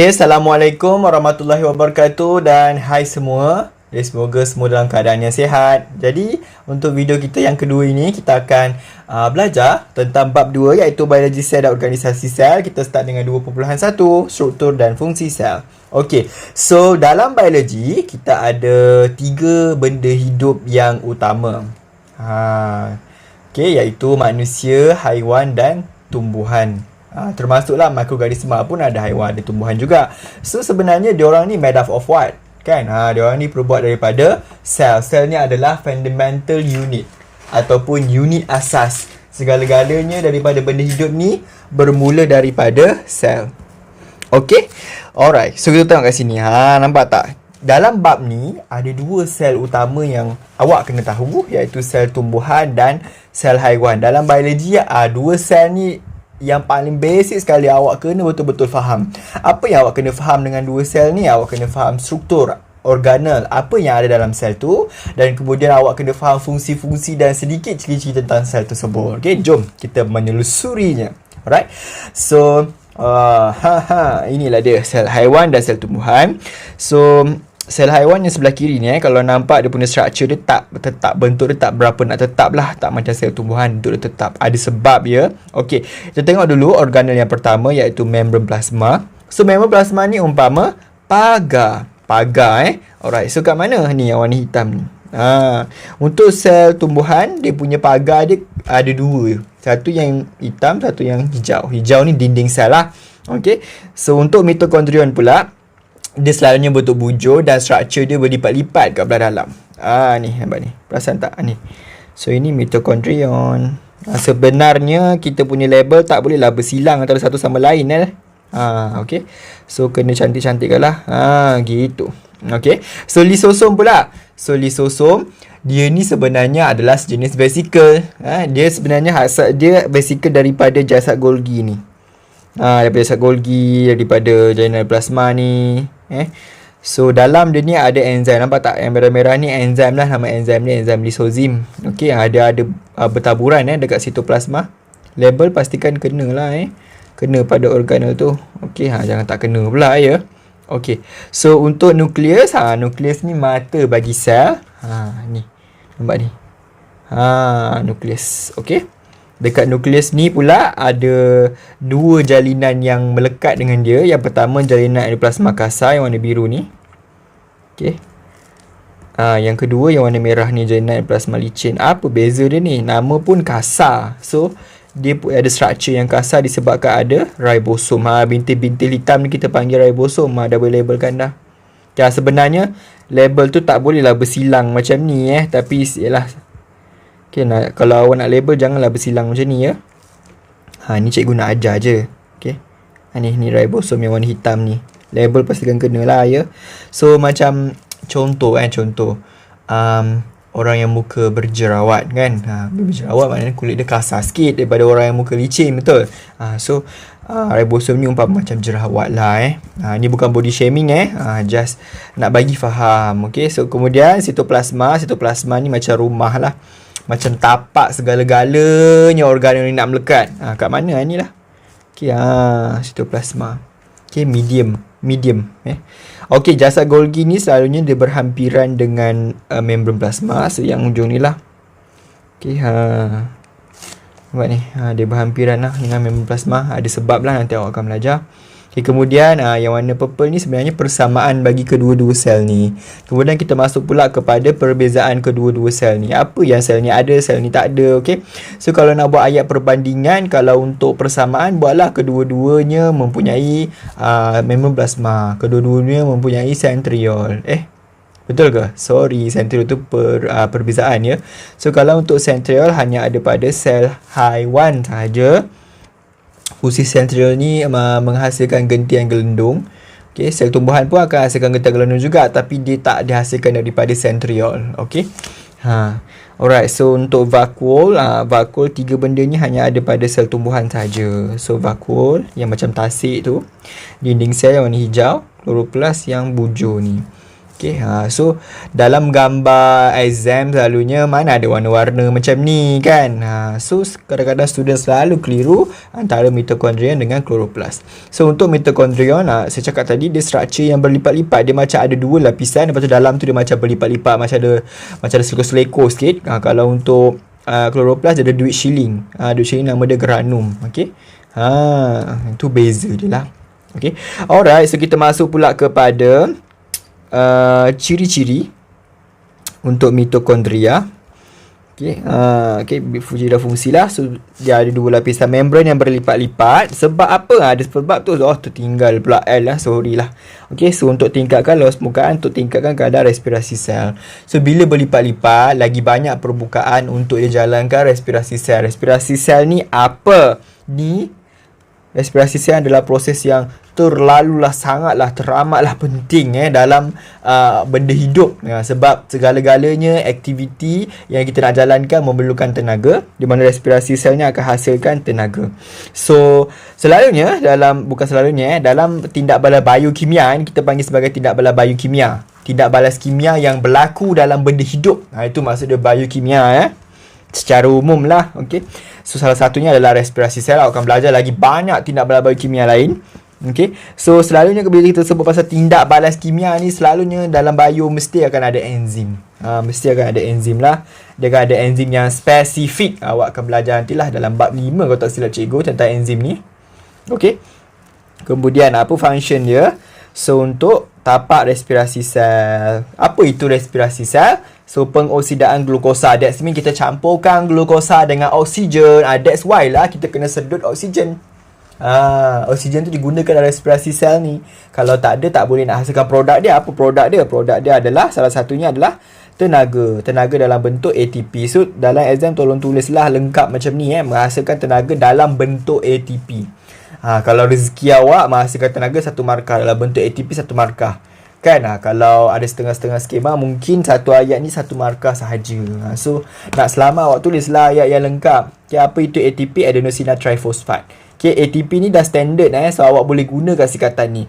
Assalamualaikum warahmatullahi wabarakatuh dan hai semua. Semoga semua dalam keadaan yang sihat. Jadi, untuk video kita yang kedua ini, kita akan belajar tentang bab 2 iaitu biologi sel dan organisasi sel. Kita start dengan 2.1, struktur dan fungsi sel. Okey, so dalam biologi, kita ada 3 benda hidup yang utama. Okey, iaitu manusia, haiwan dan tumbuhan. Termasuklah mikroorganisma pun ada haiwan, ada tumbuhan juga. So sebenarnya diorang ni made up of what? Kan? Diorang ni terbuat daripada sel. Sel ni adalah fundamental unit ataupun unit asas. Segala-galanya daripada benda hidup ni bermula daripada sel. Okey? Alright. So kita tengok kat sini. Nampak tak? Dalam bab ni ada 2 sel utama yang awak kena tahu, iaitu sel tumbuhan dan sel haiwan. Dalam biologi 2 sel ni yang paling basic sekali awak kena betul-betul faham. Apa yang awak kena faham dengan 2 sel ni? Awak kena faham struktur, organel, apa yang ada dalam sel tu, dan kemudian awak kena faham fungsi-fungsi dan sedikit ciri-ciri tentang sel tersebut. Okey, jom kita menelusurinya. Alright. So, inilah dia sel haiwan dan sel tumbuhan. So, sel haiwan yang sebelah kiri ni kalau nampak dia punya structure dia tetap bentuk dia tak berapa nak tetap lah, tak macam sel tumbuhan bentuk dia tetap, ada sebab ya. Okey, kita tengok dulu organel yang pertama iaitu membran plasma. So membran plasma ni umpama pagar. Alright, so kat mana ni yang warna hitam ni? Untuk sel tumbuhan dia punya pagar dia ada 2. Satu yang hitam, satu yang hijau. Hijau ni dinding sel lah. Okey, so untuk mitokondrion pula, dia selalunya bentuk bujur dan struktur dia berlipat-lipat kat belah dalam. Ni nampak ni. Perasan tak? Ni. So ini mitokondrion. Sebenarnya kita punya label tak bolehlah bersilang antara satu sama lain okey. So kena cantik-cantik lah. Gitu. Okey. So lisosom pula. So lisosom dia ni sebenarnya adalah sejenis vesikel. Dia sebenarnya dia vesikel daripada jasad Golgi ni. Daripada jasad Golgi, daripada jaringan plasma ni. So dalam dia ni ada enzim. Nampak tak? Yang merah-merah ni enzim lah. Nama enzim ni enzim lisozim. Okey, ada bertaburan dekat sitoplasma. Label pastikan kena lah kena pada organel tu. Okey, jangan tak kena pula ya. Okey. So untuk nukleus, nukleus ni mata bagi sel. Ni. Nampak ni. Nukleus. Okey. Dekat nukleus ni pula ada 2 jalinan yang melekat dengan dia. Yang pertama jalinan endoplasma kasar yang warna biru ni. Okey. Yang kedua yang warna merah ni jalinan endoplasma licin. Apa beza dia ni? Nama pun kasar. So dia ada struktur yang kasar disebabkan ada ribosom. Bintil-bintil hitam ni kita panggil ribosom. Dah boleh labelkan dah. Sebenarnya label tu tak bolehlah bersilang macam ni tapi ialah okay, kalau awak nak label janganlah bersilang macam ni ya. Ni cikgu nak ajar je. Okay. Ni ribosom yang warna hitam ni. Label pastikan kena lah ya. So macam contoh orang yang muka berjerawat kan. Berjerawat maknanya kulit dia kasar sikit daripada orang yang muka licin, betul? So ribosom ni umpama macam jerawat lah ni bukan body shaming just nak bagi faham. Okay. So kemudian sitoplasma ni macam rumah lah. Macam tapak segala-galanya organel ni nak melekat. Kat mana ni lah. Okay, sitoplasma. Okay, medium. Okay, jasad Golgi ni selalunya dia berhampiran dengan membran plasma. So yang ujung ni lah. Okay, nampak ni. Dia berhampiran lah dengan membran plasma. Ada sebab lah, nanti awak akan belajar. Okay, kemudian yang warna purple ni sebenarnya persamaan bagi kedua-dua sel ni. Kemudian kita masuk pula kepada perbezaan kedua-dua sel ni. Apa yang sel ni ada, sel ni tak ada. Okay. So kalau nak buat ayat perbandingan, kalau untuk persamaan, buatlah kedua-duanya mempunyai membran plasma. Kedua-duanya mempunyai centriole. Betul ke? Sorry, centriole tu perbezaan ya. So kalau untuk centriole hanya ada pada sel haiwan sahaja. Fungsi centriole ni menghasilkan gentian gelendung. Okay, sel tumbuhan pun akan hasilkan gentian gelendung juga, tapi dia tak dihasilkan daripada centriole. Okay. Alright, so untuk vakuol, 3 benda ni hanya ada pada sel tumbuhan saja. So vakuol yang macam tasik tu, dinding sel yang warna hijau, kloroplas yang bujur ni. Okay, so dalam gambar exam selalunya mana ada warna-warna macam ni kan. So kadang-kadang student selalu keliru antara mitokondrion dengan kloroplast. So untuk mitokondrion, saya cakap tadi dia structure yang berlipat-lipat. Dia macam ada dua lapisan, lepas tu dalam tu dia macam berlipat-lipat, macam ada seleko-seleko sikit. Kalau untuk kloroplast dia ada duit shilling. Duit shilling nama dia granum. Okay, itu beza dia lah. Okay, alright, so kita masuk pula kepada ciri-ciri untuk mitokondria. Fungsi dan fungsi lah. So dia ada dua lapisan membran yang berlipat-lipat. Sebab apa? Ada sebab tu. Tertinggal pula L lah, sorry lah. So untuk tingkatkan luas permukaan, untuk tingkatkan kadar respirasi sel. So bila berlipat-lipat, lagi banyak permukaan untuk dia jalankan respirasi sel. Respirasi sel ni apa? Respirasi sel adalah proses yang sangatlah teramatlah penting dalam benda hidup, sebab segala-galanya aktiviti yang kita nak jalankan memerlukan tenaga, di mana respirasi selnya akan hasilkan tenaga. So dalam tindak balas biokimia kita panggil sebagai tindak balas biokimia, tindak balas kimia yang berlaku dalam benda hidup. Itu maksud dia biokimia secara umum lah. So salah satunya adalah respirasi sel. Awak akan belajar lagi banyak tindak balas biokimia lain. So selalunya bila kita sebut pasal tindak balas kimia ni, selalunya dalam bio mesti akan ada enzim. Mesti akan ada enzim lah. Dia akan ada enzim yang spesifik. Awak akan belajar nantilah dalam bab 5 kalau tak silap cikgu tentang enzim ni. Kemudian apa function dia? So untuk tapak respirasi sel. Apa itu respirasi sel? So pengoksidaan glukosa. That's mean kita campurkan glukosa dengan oksigen. That's why lah kita kena sedut oksigen. Oksigen tu digunakan dalam respirasi sel ni. Kalau tak ada, tak boleh nak hasilkan produk dia. Apa produk dia? Produk dia adalah, salah satunya adalah tenaga dalam bentuk ATP. So dalam exam tolong tulislah lengkap macam ni, menghasilkan tenaga dalam bentuk ATP. Kalau rezeki awak menghasilkan tenaga 1 markah, dalam bentuk ATP 1 markah kan. Kalau ada setengah-setengah skema, mungkin satu ayat ni 1 markah sahaja. So nak selamat awak tulislah ayat yang lengkap. Apa itu ATP? Adenosine triphosphate. ATP ni dah standard so awak boleh guna kat sikatan ni.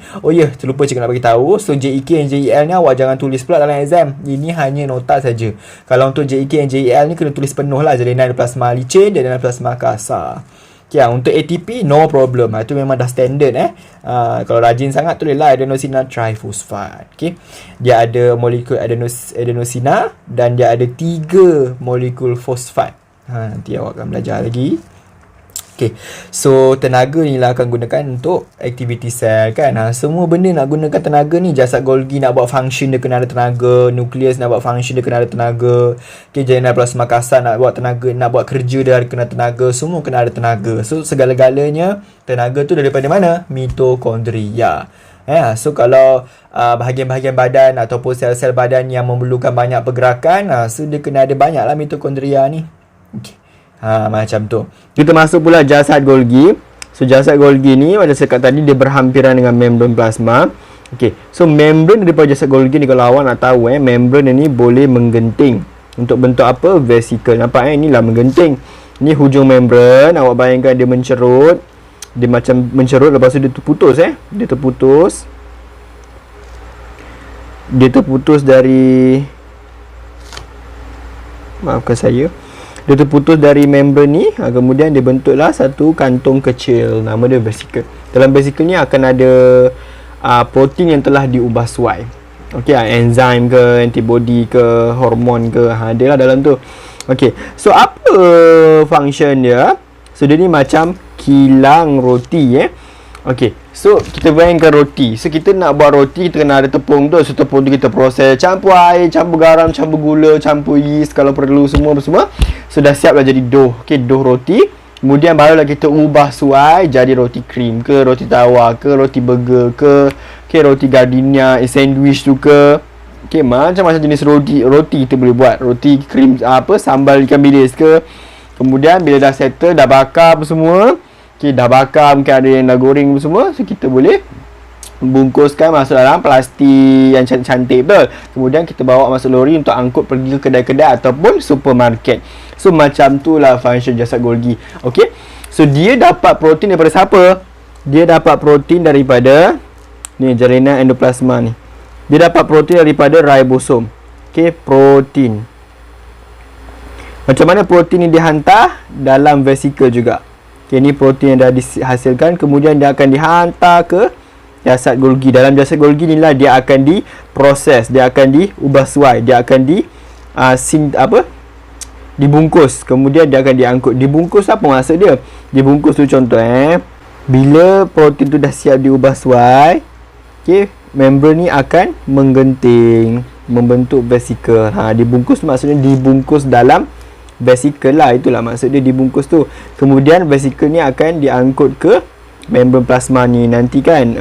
Terlupa cikgu nak bagi tahu. So JEK dan JEL ni awak jangan tulis pula dalam exam. Ini hanya nota saja. Kalau untuk JEK dan JEL ni kena tulis penuh lah. Jalinan plasma licin dan plasma kasar. Untuk ATP no problem. Itu memang dah standard kalau rajin sangat tulislah adenosine triphosphate. Dia ada molekul adenosina dan dia ada 3 molekul fosfat. Nanti awak akan belajar lagi. So tenaga ni lah akan gunakan untuk aktiviti sel kan. Semua benda nak gunakan tenaga ni. Jasad Golgi nak buat function dia kena ada tenaga. Nukleus nak buat function dia kena ada tenaga. Jalinan plasma kasar nak buat tenaga, nak buat kerja dia kena tenaga. Semua kena ada tenaga. So segala-galanya tenaga tu daripada mana? Mitokondria. So kalau bahagian-bahagian badan ataupun sel-sel badan yang memerlukan banyak pergerakan, so dia kena ada banyak lah mitokondria ni. Macam tu. Kita masuk pula jasad Golgi. So jasad Golgi ni macam saya kata tadi, dia berhampiran dengan membran plasma. So membran daripada jasad Golgi ni, kalau awak nak tahu membran ni boleh menggenting. Untuk bentuk apa? Vesicle. Nampak inilah menggenting. Ni hujung membran. Awak bayangkan dia mencerut. Dia macam mencerut, lepas tu dia terputus Dia terputus. Dia terputus dari, maafkan saya, dia terputus dari membran ni. Kemudian dia bentuklah satu kantung kecil, nama dia vesicle. Dalam vesicle ni akan ada protein yang telah diubah suai. Enzim ke, antibody ke, hormon ke, dia lah dalam tu. So apa function dia? So dia ni macam kilang roti so kita bayangkan roti. So kita nak buat roti, kita kena ada tepung tu. So tepung tu kita proses, campur air, campur garam, campur gula, campur yeast kalau perlu, semua. So dah siap dah jadi dough. Dough roti. Kemudian barulah kita ubah suai jadi roti krim ke, roti tawar ke, roti burger ke, roti gardenia, sandwich tu ke. Macam-macam jenis roti kita boleh buat. Roti krim sambal ikan bilis ke. Kemudian bila dah settle, dah bakar apa semua, dah bakar, mungkin ada yang dah goreng semua, so kita boleh bungkuskan masuk dalam plastik yang cantik-cantik betul. Kemudian kita bawa masuk lori untuk angkut pergi ke kedai-kedai ataupun supermarket. So macam tu lah function jasad Golgi. So dia dapat protein daripada siapa? Dia dapat protein daripada ni, jalinan endoplasma ni. Dia dapat protein daripada ribosom. Okey, protein. Macam mana protein ini dihantar? Dalam vesikel juga. Okey, ni protein yang dah dihasilkan, kemudian dia akan dihantar ke jasad Golgi. Dalam jasad Golgi inilah dia akan diproses, dia akan diubah suai, dia akan dibungkus, kemudian dia akan diangkut. Dibungkus apa maksud dia? Dibungkus tu contoh bila protein tu dah siap diubah suai, okey, membran ni akan menggenting, membentuk vesikel. Dibungkus maksudnya dibungkus dalam vesikel lah, itulah maksud dia dibungkus tu. Kemudian vesikel ni akan diangkut ke membran plasma ni. Nanti kan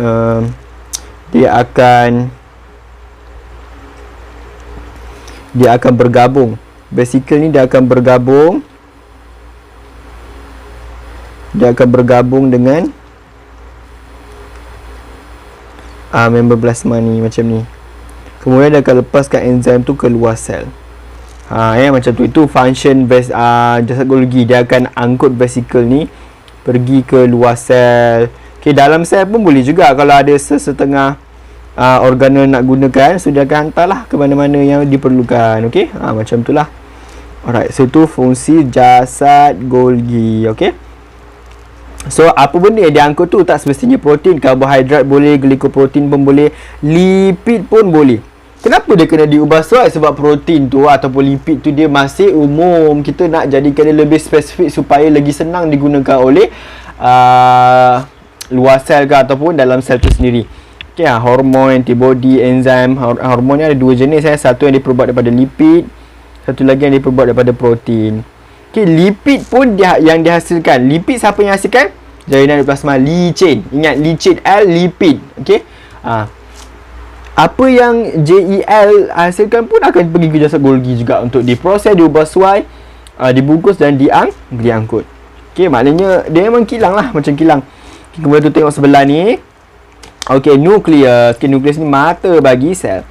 dia akan bergabung. Vesikel ni dia akan bergabung dengan membran plasma ni macam ni. Kemudian dia akan lepaskan enzim tu keluar sel. Macam tu. Itu function jasad Golgi. Dia akan angkut vesikel ni pergi ke luar sel. Okay, dalam sel pun boleh juga. Kalau ada setengah organel nak gunakan, so dia akan hantarlah ke mana-mana yang diperlukan. Okay, macam tu lah. Alright, so itu fungsi jasad Golgi. Okay, so apa benda yang diangkut tu? Tak semestinya protein. Karbohidrat boleh, glikoprotein pun boleh, lipid pun boleh. Kenapa dia kena diubah suai? Sebab protein tu ataupun lipid tu dia masih umum. Kita nak jadikan dia lebih spesifik supaya lagi senang digunakan oleh luar sel ke ataupun dalam sel tu sendiri. Okay, hormon, antibody, enzim. Hormon ni ada dua jenis. Satu yang diperbuat daripada lipid, satu lagi yang diperbuat daripada protein. Okay, lipid pun yang dihasilkan. Lipid siapa yang hasilkan? Jaringan plasma, licin. Ingat, licin, L, lipid. Okay, apa yang JEL hasilkan pun akan pergi ke jasad Golgi juga untuk diproses, diubah suai, dibungkus dan diangkut. Okay, maknanya dia memang kilang lah, macam kilang. Okay, kemudian tu tengok sebelah ni. Okay, nukleus. Okay, nukleus ni mata bagi sel.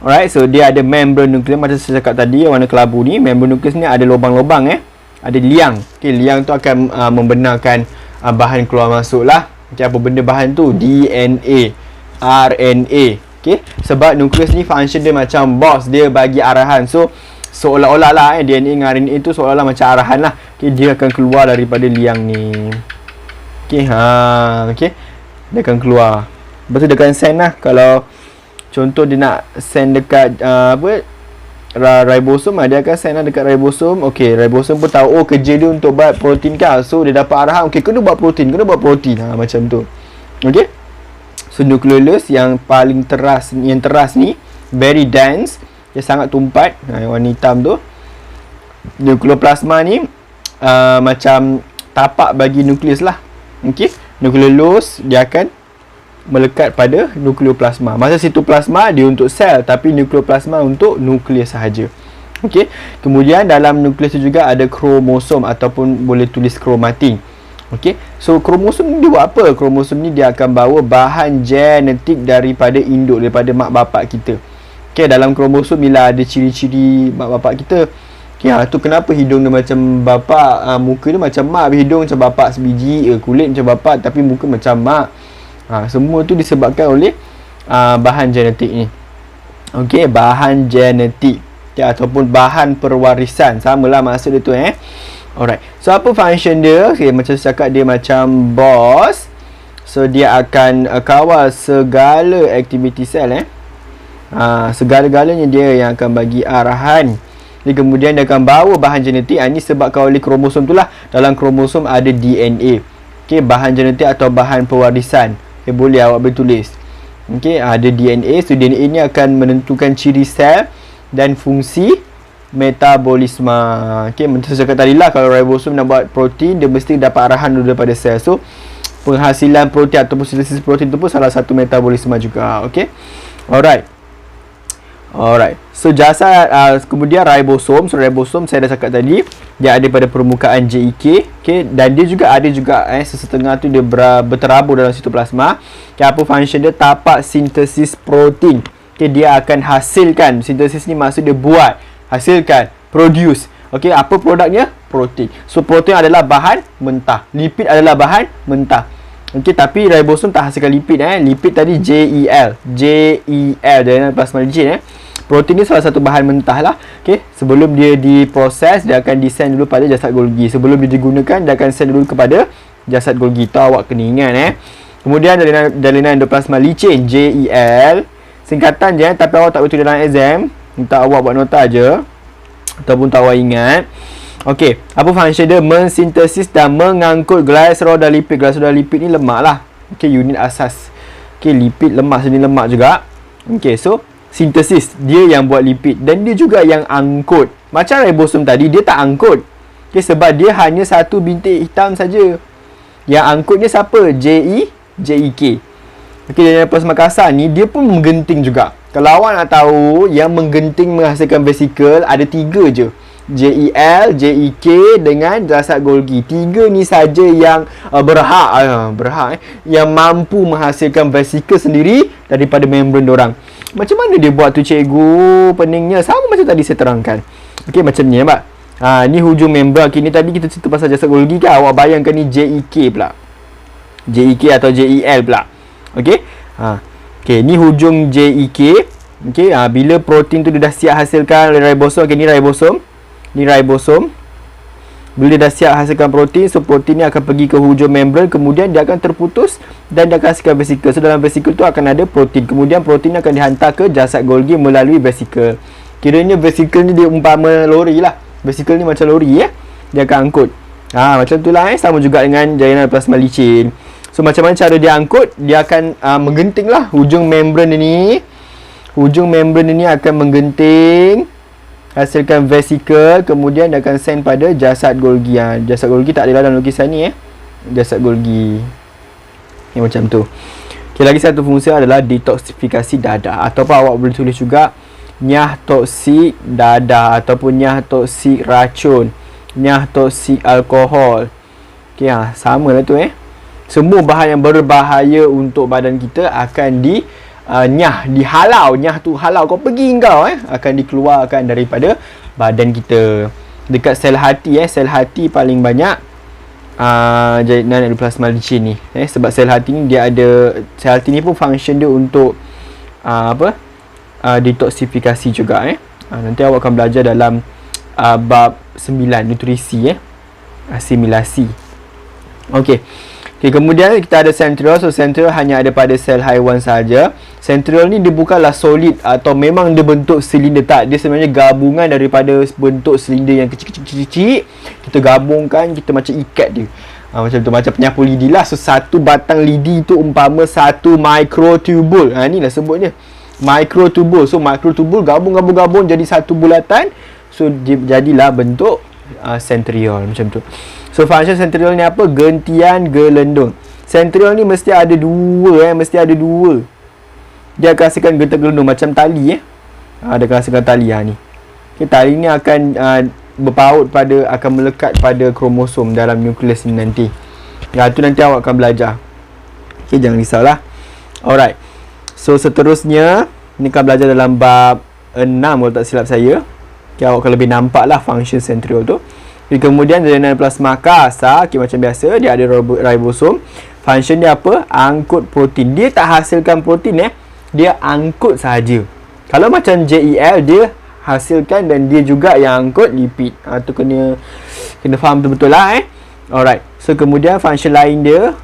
Alright, so dia ada membran nukleus macam saya cakap tadi, warna kelabu ni. Membran nukleus ni ada lubang-lubang ada liang. Okay, liang tu akan membenarkan bahan keluar masuk lah. Okay, apa benda bahan tu? DNA, RNA. Okay, sebab nukleus ni function dia macam bos, dia bagi arahan. So seolah-olah lah DNA dengan RNA tu seolah-olah macam arahan lah. Okay, dia akan keluar daripada liang ni. Okay, okay, dia akan keluar. Lepas tu dia akan send lah. Kalau contoh dia nak send dekat ribosom, dia akan send lah dekat ribosom. Okay, ribosom pun tahu kerja dia untuk buat protein kan. So dia dapat arahan, okay, kena buat protein, macam tu. Okay, so nukleus yang paling teras ni very dense, dia sangat tumpat. Yang warna hitam tu. Nukleoplasma ni macam tapak bagi nukleus lah. Okey, nukleus dia akan melekat pada nukleoplasma. Masa sitoplasma dia untuk sel, tapi nukleoplasma untuk nukleus sahaja. Okey, kemudian dalam nukleus tu juga ada kromosom ataupun boleh tulis kromatin. Okey, so kromosom ni dia buat apa? Kromosom ni dia akan bawa bahan genetik daripada induk, daripada mak bapak kita. Okey, dalam kromosom bila ada ciri-ciri mak bapak kita. Okey, tu kenapa hidung dia macam bapak, muka dia macam mak, hidung macam bapak sebiji, kulit macam bapak tapi muka macam mak. Semua tu disebabkan oleh bahan genetik ni. Okey, bahan genetik, ataupun bahan perwarisan. Samalah maksud dia tu Alright, so apa function dia? Okay, macam saya cakap, dia macam bos. So dia akan kawal segala aktiviti sel segala-galanya dia yang akan bagi arahan. Jadi kemudian dia akan bawa bahan genetik. Ini sebabkan oleh kromosom tu lah. Dalam kromosom ada DNA. Okay, bahan genetik atau bahan pewarisan. Okay, boleh awak boleh tulis. Okay, ada DNA. So DNA ni akan menentukan ciri sel dan fungsi metabolisme. Okay, macam saya cakap tadi lah, kalau ribosom nak buat protein, dia mesti dapat arahan dulu daripada sel. So penghasilan protein ataupun sintesis protein tu pun salah satu metabolisme juga. Okay, alright. So jasad, kemudian ribosom. So ribosom saya dah cakap tadi, dia ada pada permukaan JEK. Okay, dan dia juga ada sesetengah tu dia berterabur dalam sitoplasma. Okay, apa function dia? Tapak sintesis protein. Okay, dia akan hasilkan. Sintesis ni maksud dia buat, hasilkan, produce. Okey, apa produknya? Protein. So protein adalah bahan mentah, lipid adalah bahan mentah. Okey, tapi ribosom tak hasilkan lipid Lipid tadi JEL. JEL jaringan plasma licin Protein ni salah satu bahan mentah lah. Okey, sebelum dia diproses, dia akan disend dulu pada jasad Golgi. Sebelum dia digunakan, dia akan send dulu kepada jasad Golgi. Tu awak kena ingat Kemudian jalinan endoplasma licin JEL. Singkatan je tapi awak tak betul dalam exam. Minta awak buat nota je ataupun tak awak ingat. Okey, apa function dia? Mensintesis dan mengangkut glycerol dan lipid. Glycerol dan lipid ni lemak lah. Okey, unit asas. Okey, lipid lemak, sini lemak juga. Okey, so sintesis dia yang buat lipid dan dia juga yang angkut. Macam ribosom tadi, dia tak angkut. Okey, sebab dia hanya satu bintik hitam saja. Yang angkutnya siapa? JEK. Okey, dan plasma kasar ni dia pun menggenting juga. Kalau awak nak tahu yang menggenting menghasilkan vesikel ada 3 je. JEL, JEK dengan jasad Golgi. 3 ni saja yang berhak yang mampu menghasilkan vesikel sendiri daripada membran dorang. Macam mana dia buat tu cikgu? Peningnya sama macam tadi saya terangkan. Okey, macam ni nampak. Ni hujung membran. Okey, ni tadi kita cerita pasal jasad Golgi kan. Awak bayangkan ni JEK pula. JEK atau JEL pula. Okey. Okey, ni hujung JEK. Okey, bila protein tu dia dah siap hasilkan oleh ribosom. Okey, ni ribosom. Ni ribosom. Bila dia dah siap hasilkan protein, so protein ni akan pergi ke hujung membran, kemudian dia akan terputus dan dia akan hasilkan vesikel. So dalam vesikel tu akan ada protein. Kemudian protein akan dihantar ke jasad Golgi melalui vesikel. Kiranya vesikel ni dia umpama lori lah. Vesikel ni macam lori dia akan angkut. Macam tu lah sama juga dengan jalinan plasma licin. So macam mana cara dia angkut? Dia akan menggenting lah hujung membran ni. Hujung membran ini akan menggenting, hasilkan vesikel, kemudian dia akan send pada jasad Golgi. Jasad Golgi tak ada dalam lukisan ni jasad Golgi. Macam tu. Okay, lagi satu fungsi adalah detoksifikasi darah, ataupun awak boleh tulis juga nyah toksik darah ataupun nyah toksik racun, nyah toksik alkohol. Okay, sama lah tu Semua bahan yang berbahaya untuk badan kita akan dihalau. Nyah tu halau, kau pergi kau akan dikeluarkan daripada badan kita. Dekat sel hati sel hati paling banyak jalinan endoplasma licin ni sebab sel hati ni dia ada, sel hati ni pun function dia untuk detoksifikasi juga nanti awak akan belajar dalam bab 9 nutrisi asimilasi. Okey. Okay, kemudian kita ada centriole. So centriole hanya ada pada sel haiwan saja. Centriole ni dia bukanlah solid atau memang dia bentuk silinder, tak. Dia sebenarnya gabungan daripada bentuk silinder yang kecil-kecil. Kita gabungkan, kita macam ikat dia. Macam tu, macam penyapu lidi lah. So satu batang lidi tu umpama satu microtubule. Ni lah sebutnya microtubule. So microtubule gabung jadi satu bulatan. So dia jadilah bentuk centriole macam tu. So function centriole ni apa? Gentian gelendung. Centriole ni mesti ada dua mesti ada dua. Dia akan hasilkan gentian gelendung macam tali dia akan hasilkan tali ni. Okay, tali ni akan berpaut pada, akan melekat pada kromosom dalam nukleus ni nanti. Tu nanti awak akan belajar. Okay, jangan risaulah. Alright. So seterusnya ni akan belajar dalam bab 6 kalau tak silap saya. Okay, awak akan lebih nampak lah function centriole tu. Okay, kemudian jalinan plasma kasar, macam biasa dia ada ribosom. Function dia apa? Angkut protein. Dia tak hasilkan protein dia angkut sahaja. Kalau macam JEL dia hasilkan dan dia juga yang angkut lipid. Tu kena faham betul-betul lah Alright. So kemudian function lain dia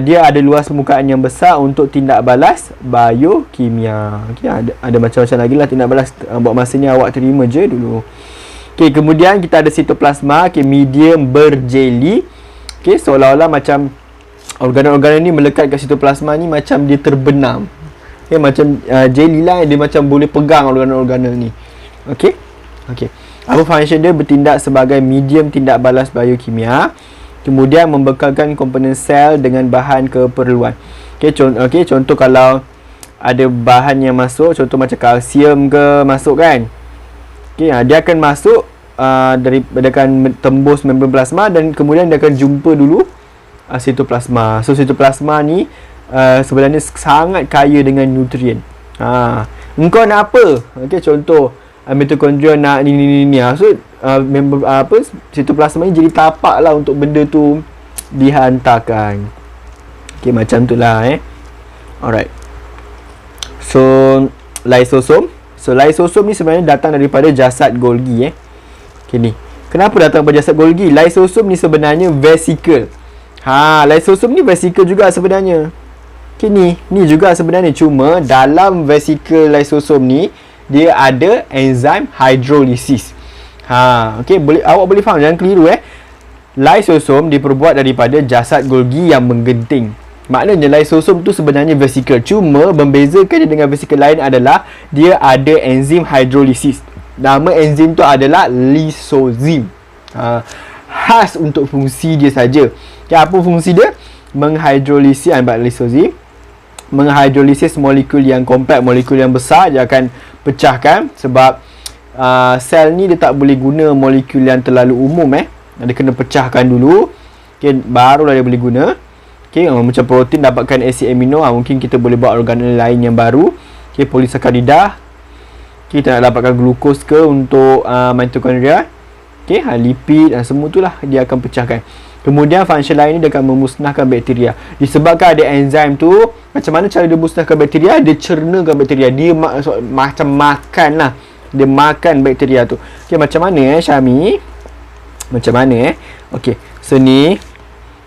dia ada luas permukaan yang besar untuk tindak balas biokimia. Okay, ada macam-macam lagi lah tindak balas. Buat masa ni awak terima je dulu. Okay, kemudian kita ada sitoplasma, medium berjeli. Okay, seolah-olah macam organ-organ ni melekat kat sitoplasma ni macam dia terbenam. Okay, macam jeli lah, dia macam boleh pegang organ-organ ni. Okay. Apa function dia? Bertindak sebagai medium tindak balas biokimia. Kemudian membekalkan komponen sel dengan bahan keperluan. Okay, contoh kalau ada bahan yang masuk, contoh macam kalsium ke masuk kan. Okay, dia akan masuk dia akan tembus membran plasma dan kemudian dia akan jumpa dulu sitoplasma. So sitoplasma ni sebenarnya sangat kaya dengan nutrien. Engkau nak apa? Okay, contoh mitokondria nak ni. So sitoplasma ni jadi tapak lah untuk benda tu dihantarkan. Okay, macam tu lah Alright. So lysosom. So lysosom ni sebenarnya datang daripada jasad Golgi Okay ni. Kenapa datang daripada jasad Golgi? Lysosom ni sebenarnya vesicle. Lysosom ni vesicle juga sebenarnya. Okay ni juga sebenarnya, cuma dalam vesicle lysosom ni dia ada enzim hydrolysis. Okay, awak boleh faham, jangan keliru Lysosom diperbuat daripada jasad Golgi yang menggenting. Maknanya lysosom tu sebenarnya vesicle, cuma membezakan dia dengan vesicle lain adalah dia ada enzim hydrolysis. Nama enzim tu adalah lysozim. Khas untuk fungsi dia saja. Apa fungsi dia? Menghidrolisis lysozim. Menghidrolisis molekul yang kompleks, molekul yang besar. Dia akan pecahkan sebab sel ni dia tak boleh guna molekul yang terlalu umum dia kena pecahkan dulu. Okay, barulah dia boleh guna. Okay, macam protein dapatkan asid amino, mungkin kita boleh buat organel lain yang baru. Okay, polisakarida. Kita nak dapatkan glukos ke untuk mitokondria. Okay, lipid semua tu lah dia akan pecahkan. Kemudian function lain ni dia akan memusnahkan bakteria. Disebabkan ada enzim tu, macam mana cara dia musnahkan bakteria? Dia cernakan bakteria. Dia macam makan lah. Dia makan bakteria tu. Okay, macam mana Syami? Macam mana Okay, so ni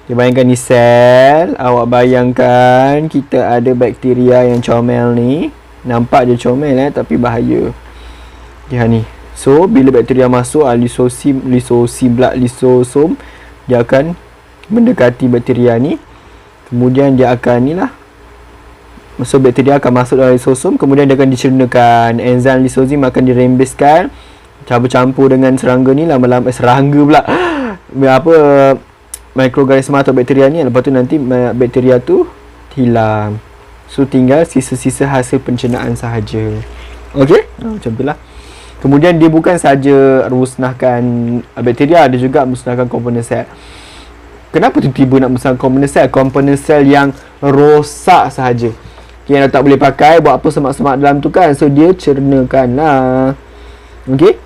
dia bayangkan ni sel. Awak bayangkan kita ada bakteria yang comel ni. Nampak je comel tapi bahaya. Dia ni. So bila bakteria masuk lysosom, dia akan mendekati bakteria ni. Kemudian dia akan ni lah. So bakteria akan masuk dalam lysosom, kemudian dia akan dicernakan. Enzim lysozim akan dirembeskan, campur-campur dengan serangga ni, lama-lama serangga pula. Mikroorganisma atau bakteria ni. Lepas tu nanti bakteria tu hilang. So tinggal sisa-sisa hasil pencernaan sahaja. Okey? Macam tu lah. Kemudian dia bukan saja musnahkan bakteria, dia juga musnahkan komponen sel. Kenapa tiba-tiba nak musnahkan komponen sel? Komponen sel yang rosak sahaja. Okay, yang tak boleh pakai, buat apa semak-semak dalam tu kan. So dia cernakan lah. Okey?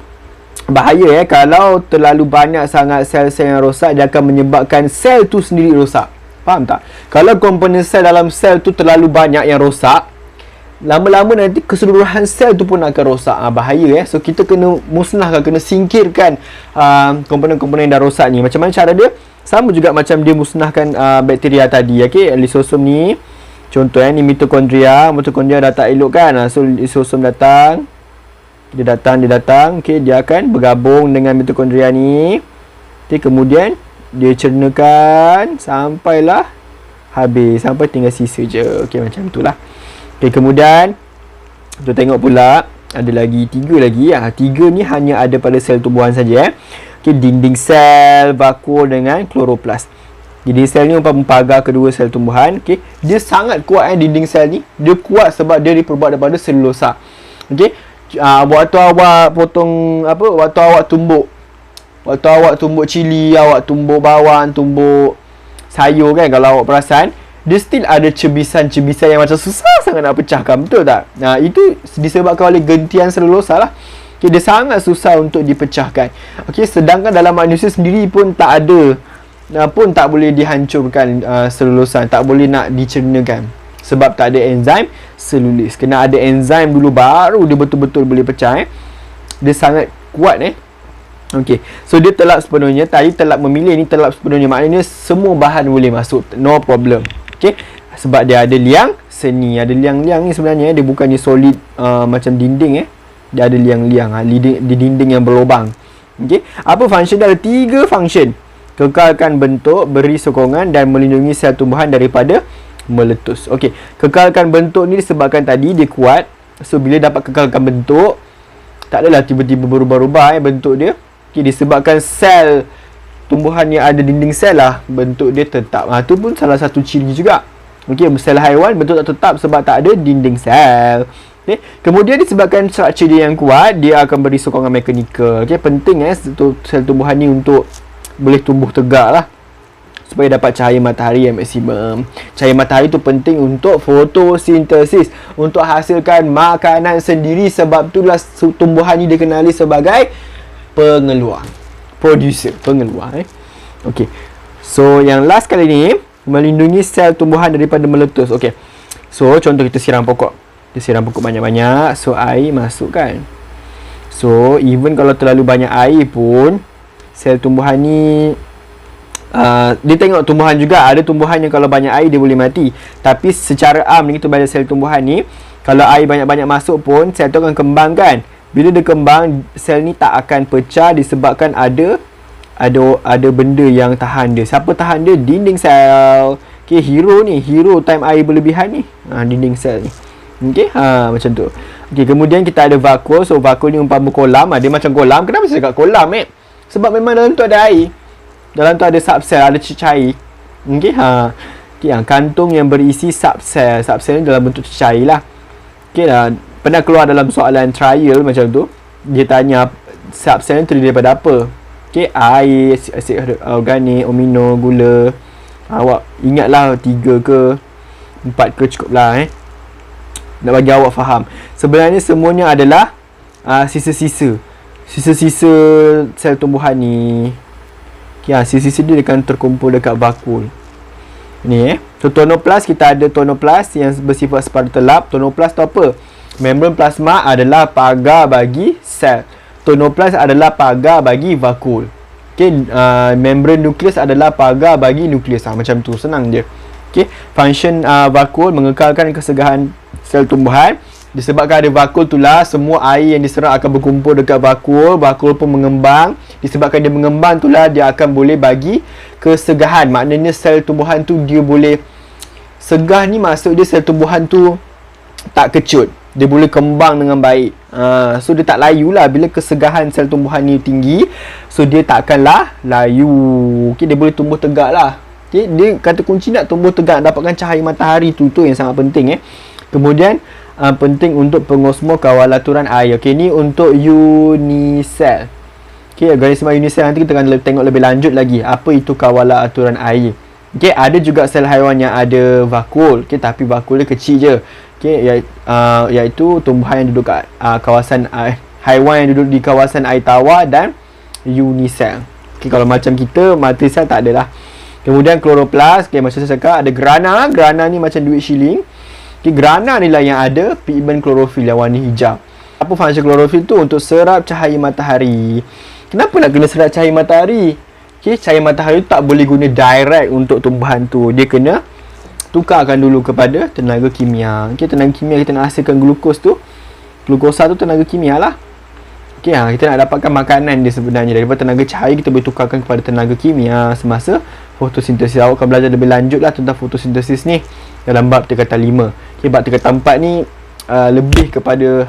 Bahaya kalau terlalu banyak sangat sel-sel yang rosak, dia akan menyebabkan sel tu sendiri rosak. Faham tak? Kalau komponen sel dalam sel tu terlalu banyak yang rosak, lama-lama nanti keseluruhan sel tu pun akan rosak. Bahaya So kita kena musnahkan, kena singkirkan komponen-komponen yang dah rosak ni. Macam mana cara dia? Sama juga macam dia musnahkan bakteria tadi. Okay, lysosom ni contoh ni mitokondria. Mitokondria dah tak elok kan. So lysosom datang. Dia datang. Okay, dia akan bergabung dengan mitokondria ni. Okay, kemudian dia cernakan sampailah habis, sampai tinggal sisa je. Okay, macam tu lah. Okay, kemudian kita tengok pula ada lagi 3 lagi. 3 ni hanya ada pada sel tumbuhan saja. Okay, dinding sel, vakuol dengan kloroplast. Dinding sel ni mempagar kedua sel tumbuhan. Okay, dia sangat kuat dinding sel ni. Dia kuat sebab dia diperbuat daripada selulosa. Okay, waktu awak potong waktu awak tumbuk cili, awak tumbuk bawang, tumbuk sayur kan, kalau awak perasan dia still ada cebisan-cebisan yang macam susah sangat nak pecahkan, betul tak? Itu disebabkan oleh gentian selulosa lah. Okay, dia sangat susah untuk dipecahkan. Okay, sedangkan dalam manusia sendiri pun tak ada, pun tak boleh dihancurkan selulosa, tak boleh nak dicernakan sebab tak ada enzim selulis. Kena ada enzim dulu baru dia betul-betul boleh pecah. Dia sangat kuat Okey, so dia telap sepenuhnya. Tadi telap memilih, ni telap sepenuhnya. Maknanya semua bahan boleh masuk, no problem. Okey, sebab dia ada liang seni. Ada liang-liang ni sebenarnya dia bukannya solid macam dinding Dia ada liang-liang di dinding yang berlubang. Okey, apa function dia? Ada 3 function. Kekalkan bentuk, beri sokongan dan melindungi sel tumbuhan daripada meletus. Okey, kekalkan bentuk ni disebabkan tadi dia kuat. So bila dapat kekalkan bentuk, tak adalah tiba-tiba berubah-ubah bentuk dia. Okay, disebabkan sel tumbuhan yang ada dinding sel lah, bentuk dia tetap. Itu pun salah satu ciri juga. Okay, sel haiwan bentuk tak tetap sebab tak ada dinding sel. Okay, kemudian disebabkan struktur dia yang kuat, dia akan beri sokongan mekanikal. Okay, penting sel tumbuhan ni untuk boleh tumbuh tegak lah, supaya dapat cahaya matahari yang maksimum. Cahaya matahari tu penting untuk fotosintesis, untuk hasilkan makanan sendiri. Sebab itulah tumbuhan ni dikenali sebagai pengeluar, producer, pengeluar. Okey, So yang last kali ni, melindungi sel tumbuhan daripada meletus. Okey. So contoh kita siram pokok. Kita siram pokok banyak-banyak, so air masuk kan. So even kalau terlalu banyak air pun, sel tumbuhan ni dia tengok tumbuhan juga. Ada tumbuhan yang kalau banyak air dia boleh mati. Tapi secara am kita belajar sel tumbuhan ni, kalau air banyak-banyak masuk pun sel tu akan kembang kan. Bila dia kembang, sel ni tak akan pecah disebabkan ada benda yang tahan dia. Siapa tahan dia? Dinding sel. Okay, hero time air berlebihan ni. Dinding sel ni. Okay, macam tu. Okay, kemudian kita ada vakul. So vakul ni umpama kolam. Dia macam kolam. Kenapa saya cakap kolam Sebab memang dalam tu ada air. Dalam tu ada subsel, ada cecair. Okay, kantung yang berisi subsel. Subsel ni dalam bentuk cecair lah. Okay lah. Pernah keluar dalam soalan trial macam tu. Dia tanya subsel ni terdiri daripada apa? Okay, air, asid organik, amino, gula. Awak ingatlah 3 ke 4 ke cukup lah nak bagi awak faham. Sebenarnya semuanya adalah sisa-sisa sel tumbuhan ni. Sisa-sisa dia akan terkumpul dekat vakul ni. So tonoplast, kita ada tonoplast yang bersifat spartelap. Tonoplast tu apa? Membran plasma adalah pagar bagi sel. Tonoplast adalah pagar bagi vakul. Okay, membran nukleus adalah pagar bagi nukleus. Macam tu, senang je. Okay, function vakul mengekalkan kesegahan sel tumbuhan. Disebabkan ada vakul itulah semua air yang diserap akan berkumpul dekat vakul. Vakul pun mengembang. Disebabkan dia mengembang itulah dia akan boleh bagi kesegahan. Maknanya sel tumbuhan tu dia boleh segah ni, maksud dia sel tumbuhan tu tak kecut. Dia boleh kembang dengan baik. So dia tak layu lah. Bila kesegahan sel tumbuhan ni tinggi, so dia tak akanlah layu. Okay, dia boleh tumbuh tegak lah. Okay, dia kata kunci nak tumbuh tegak, dapatkan cahaya matahari tu yang sangat penting. Kemudian penting untuk pengosmo kawal aturan air. Okey, ni untuk unisel. Okey, organisma unisel nanti kita akan tengok lebih lanjut lagi apa itu kawalan aturan air. Okey, ada juga sel haiwan yang ada vakul. Okey, tapi vakul dia kecil je. Okey, iaitu tumbuhan yang duduk kat kawasan haiwan yang duduk di kawasan air tawar dan unisel. Okey, kalau macam kita mati sel tak adalah. Kemudian kloroplast. Okey, macam saya cakap ada grana. Grana ni macam duit shilling. Okay, grana ni lah yang ada pigmen klorofil yang warna hijau. Apa fungsi klorofil tu? Untuk serap cahaya matahari. Kenapa nak kena serap cahaya matahari? Okay, cahaya matahari tu tak boleh guna direct untuk tumbuhan tu. Dia kena tukarkan dulu kepada tenaga kimia. Okay, tenaga kimia kita nak hasilkan glukos tu. Glukosa tu tenaga kimia lah. Okay, kita nak dapatkan makanan dia sebenarnya. Daripada tenaga cahaya kita boleh tukarkan kepada tenaga kimia semasa fotosintesis. Awak akan belajar lebih lanjut lah tentang fotosintesis ni dalam bab tingkatan 5. Okay, bab tingkatan 4 ni lebih kepada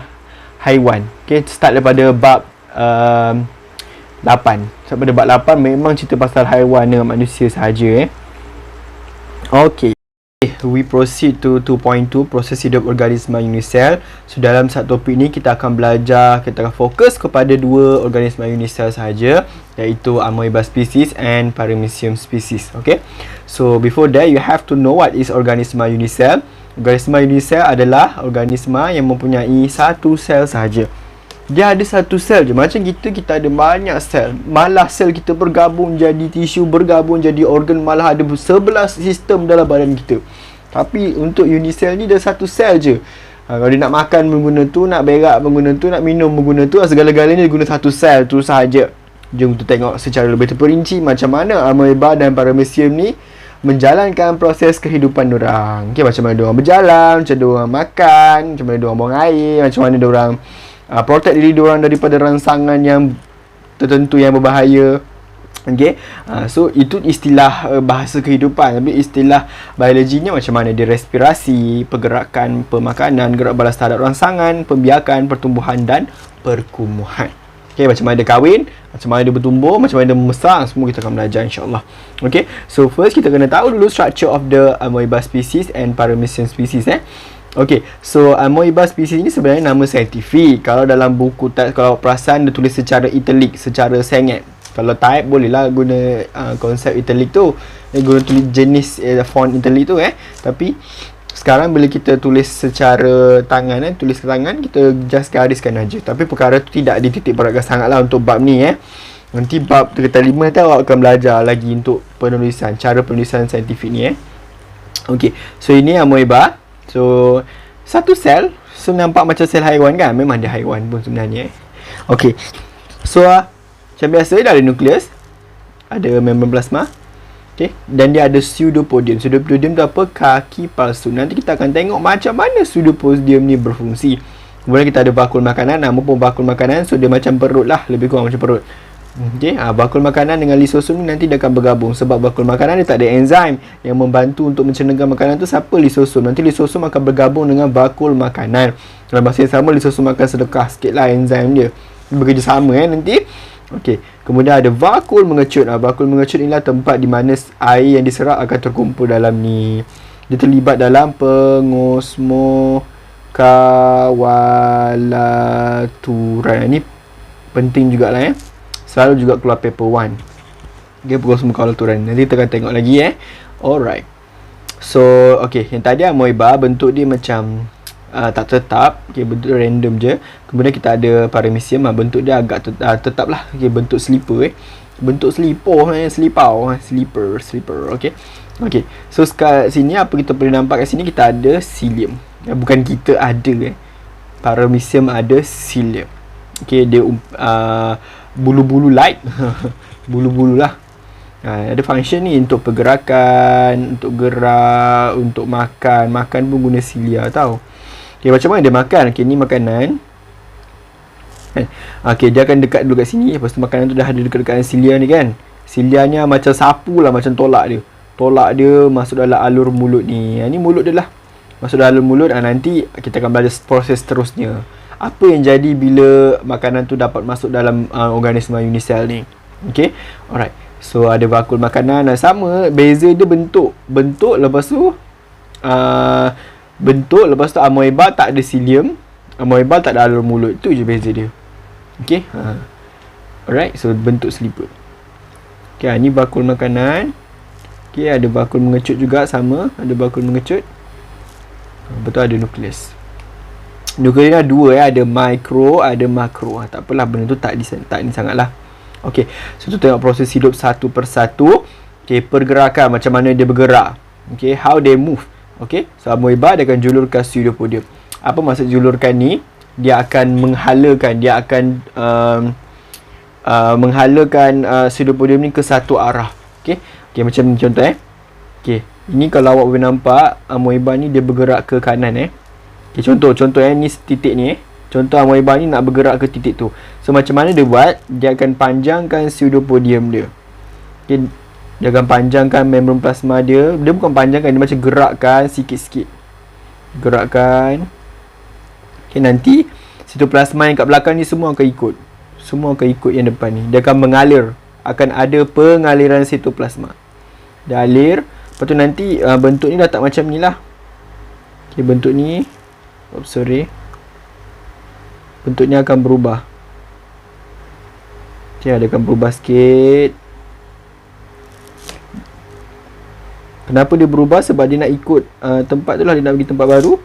haiwan. Okay, start daripada bab 8. Sampai pada bab 8 memang cerita pasal haiwan dengan manusia sahaja. Okay, we proceed to 2.2, proses hidup organisma unisel. So dalam satu topik ni kita akan belajar, kita akan fokus kepada 2 organisma unisel sahaja, iaitu Amoeba species and Paramecium species. Okay, so before that you have to know what is organisma unisel. Organisma unisel adalah organisma yang mempunyai satu sel sahaja. Dia ada satu sel je. Macam kita ada banyak sel. Malah sel kita bergabung jadi tisu, bergabung jadi organ, malah ada 11 sistem dalam badan kita. Tapi untuk unisel ni dia satu sel je. Kalau dia nak makan mengguna tu, nak berak mengguna tu, nak minum mengguna tu, segala-galanya dia guna satu sel tu sahaja. Jom kita tengok secara lebih terperinci macam mana Amoeba dan Paramecium ni menjalankan proses kehidupan diorang. Okay, macam mana diorang berjalan, macam mana diorang makan, macam mana diorang buang air, macam mana diorang protect diri diorang daripada rangsangan yang tertentu yang berbahaya. Okay, so itu istilah bahasa kehidupan. Tapi istilah biologinya macam mana dia respirasi, pergerakan, pemakanan, gerak balas terhadap rangsangan, pembiakan, pertumbuhan dan perkumuhan. Okay, macam mana dia kahwin, macam mana dia bertumbuh, macam mana dia membesar, semua kita akan belajar insyaAllah. Okay, so first kita kena tahu dulu structure of the Amoeba species and Paramecium species. Okay, so Amoeba species ni sebenarnya nama saintifik. Kalau dalam buku teks, kalau perasan dia tulis secara italic, secara sengit. Kalau type bolehlah guna konsep italic tu, guna tulis jenis font italic tu. Tapi sekarang bila kita tulis secara tangan, tulis ke tangan, kita just gariskan aja. Tapi perkara tu tidak dititik beratkan sangat lah untuk bab ni. Nanti bab 5 nanti awak akan belajar lagi untuk penulisan, cara penulisan saintifik ni Okey, so ini amoeba. So satu sel, so nampak macam sel haiwan kan? Memang ada haiwan pun sebenarnya Okey, so macam biasa dia ada nukleus, ada membran plasma. Okey, dan dia ada pseudopodium. Pseudopodium tu apa? Kaki palsu. Nanti kita akan tengok macam mana pseudopodium ni berfungsi. Kemudian kita ada bakul makanan. Nama pun bakul makanan, so dia macam perut lah, lebih kurang macam perut. Okey, bakul makanan dengan lisosum ni nanti dia akan bergabung. Sebab bakul makanan dia tak ada enzim yang membantu untuk mencernahkan makanan tu. Siapa? Lisosum. Nanti lisosum akan bergabung dengan bakul makanan. Dalam masa yang sama, lisosum akan sedekah sikit lah enzim dia. Bekerjasama nanti. Okey, kemudian ada bakul mengecut. Bakul mengecut inilah tempat di mana air yang diserap akan terkumpul dalam ni. Dia terlibat dalam pengosmokawalaturan. Ini penting jugalah Selalu juga keluar paper 1. Dia pengosmokawalaturan. Nanti kita akan tengok lagi Alright. So, okay, yang tadi amoeba bentuk dia macam tak tetap. Okay, bentuk dia random je. Kemudian kita ada paramecium. Bentuk dia agak tetap lah. Okay, bentuk slipper bentuk selipar slipper. Okay. Okay, so kat sini apa kita boleh nampak kat sini? Kita ada cilium. Bukan kita ada paramecium ada cilium. Okay, dia bulu-bulu light bulu-bulu lah. Ada function ni untuk pergerakan, untuk gerak, untuk makan pun guna cilia tau. Okay, macam mana dia makan? Okay, ni makanan okay, dia akan dekat dulu kat sini. Lepas tu makanan tu dah ada dekat-dekat cilia ni kan. Cilianya macam sapu lah, macam tolak dia masuk dalam alur mulut ni. Ni mulut dia lah, masuk dalam alur mulut. Nanti kita akan belajar proses terusnya. Apa yang jadi bila makanan tu dapat masuk dalam organisma unisel ni. Okay, alright. So ada bakul makanan sama, beza dia bentuk. Lepas tu lepas tu amoeba tak ada cilium, amoeba tak ada alur mulut. Itu je beza dia. Okay, alright. So bentuk slipper. Okay, ni bakul makanan. Okay, ada bakul mengecut juga sama, ada bakul mengecut. Betul, ada nukleus. Nukleus ni ada dua ada mikro, ada makro. Tak apalah, benda tu tak ni sangat lah. Okey, so tu tengok proses hidup satu persatu. Okey, pergerakan, macam mana dia bergerak. Okey, how they move. Okey, so amoeba dia akan julurkan pseudopodium. Apa maksud julurkan ni? Dia akan menghalakan, menghalakan pseudopodium ni ke satu arah. Okey, macam ni contoh Okey, ini kalau awak boleh nampak, amoeba ni dia bergerak ke kanan Okay, contoh ni titik ni Contoh amoeba ni nak bergerak ke titik tu. So macam mana dia buat? Dia akan panjangkan pseudopodium dia. Okay, dia akan panjangkan membran plasma dia. Dia bukan panjangkan, dia macam gerakkan sikit-sikit. Gerakkan. Okay, nanti sitoplasma yang kat belakang ni semua akan ikut. Semua akan ikut yang depan ni. Dia akan mengalir. Akan ada pengaliran sitoplasma. Dia alir. Lepas tu nanti bentuk ni dah tak macam ni lah. Okay, bentuk ni bentuknya akan berubah. Okay, dia akan berubah sikit. Kenapa dia berubah? Sebab dia nak ikut tempat tu lah. Dia nak pergi tempat baru.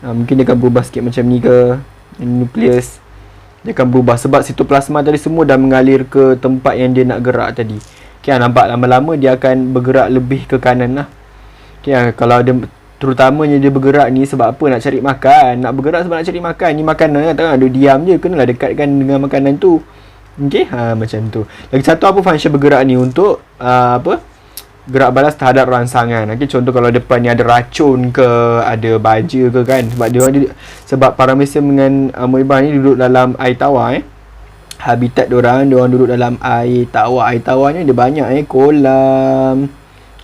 Mungkin dia akan berubah sikit macam ni ke. Nukleus dia akan berubah sebab sitoplasma tadi semua dah mengalir ke tempat yang dia nak gerak tadi. Okay, nampak lama-lama dia akan bergerak lebih ke kanan lah. Okay, kalau dia terutamanya dia bergerak ni sebab apa? Nak cari makan. Nak bergerak sebab nak cari makan. Ni makanan kan, takkan duduk diam je. Kenalah dekatkan dengan makanan tu. Okay, macam tu. Lagi satu, apa function bergerak ni? Untuk gerak balas terhadap rangsangan. Okay, contoh kalau depan ni ada racun ke, ada baja ke kan. Sebab paramecium dengan amoeba ni duduk dalam air tawar habitat diorang duduk dalam air tawar. Air tawar ni ada banyak kolam.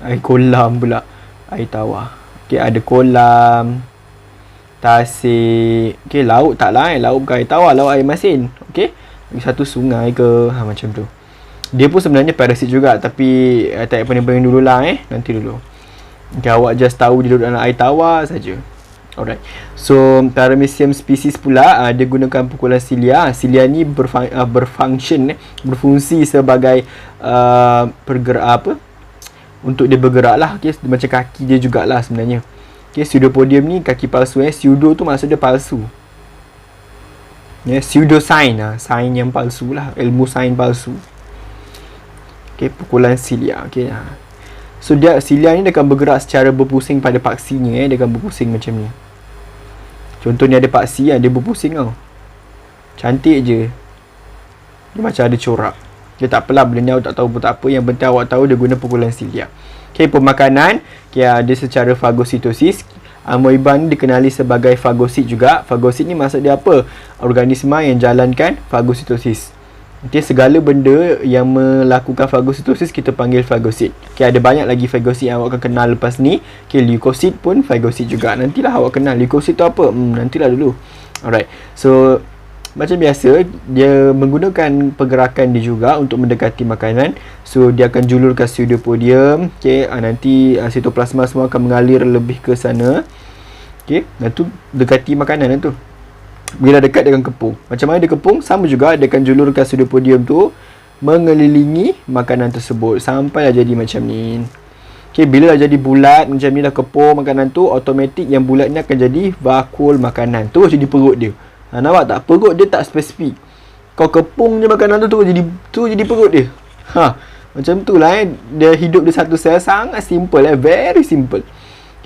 Air tawar. Okay, ada kolam, tasik. Okay, laut tak lah laut bukan air tawar, laut air masin. Okay, satu sungai ke, macam tu. Dia pun sebenarnya parasit juga, tapi tak payah pening-pening dulu lah nanti dulu. Okay, awak just tahu dia duduk dalam air tawar saja. Alright. So paramecium species pula dia gunakan pukulan cilia. Cilia ni berfungsi sebagai untuk dia bergerak lah. Okay, macam kaki dia jugalah sebenarnya. Okay, pseudopodium ni kaki palsu. Pseudo tu maksud dia palsu. Pseudoscience sains yang palsu lah, ilmu sains palsu. Pukulan silia. So silia ni dia akan bergerak secara berpusing pada paksinya. Dia akan berpusing macam ni. Contohnya ada paksi dia berpusing tau. Cantik je. Dia macam ada corak. Dia tak apalah, benda ni awak tak tahu pun tak apa. Yang penting awak tahu dia guna pukulan silia. Pemakanan dia secara fagositosis. Amoeba ni dikenali sebagai fagosit juga. Fagosit ni maksud dia apa? Organisma yang jalankan fagositosis. Segala benda yang melakukan fagositosis kita panggil fagosit. Ada banyak lagi fagosit yang awak akan kenal lepas ni. Leukosit pun fagosit juga. Nantilah awak kenal leukosit tu apa. Nantilah dulu. Alright. So macam biasa, dia menggunakan pergerakan dia juga untuk mendekati makanan. So dia akan julurkan pseudopodium. Nanti sitoplasma semua akan mengalir lebih ke sana. Dan tu dekati makanan tu. Bila dekat dengan kepung, macam mana dia kepung, sama juga dia akan julurkan pseudopodium tu mengelilingi makanan tersebut sampailah jadi macam ni. Bila dah jadi bulat macam ni, dah kepung makanan tu, automatik yang bulat ni akan jadi bakul makanan. Terus jadi perut dia. Nampak tak? Perut dia tak spesifik. Kau kepung je makanan tu jadi perut dia. Macam tu lah dia hidup di satu sel. Sangat simple very simple.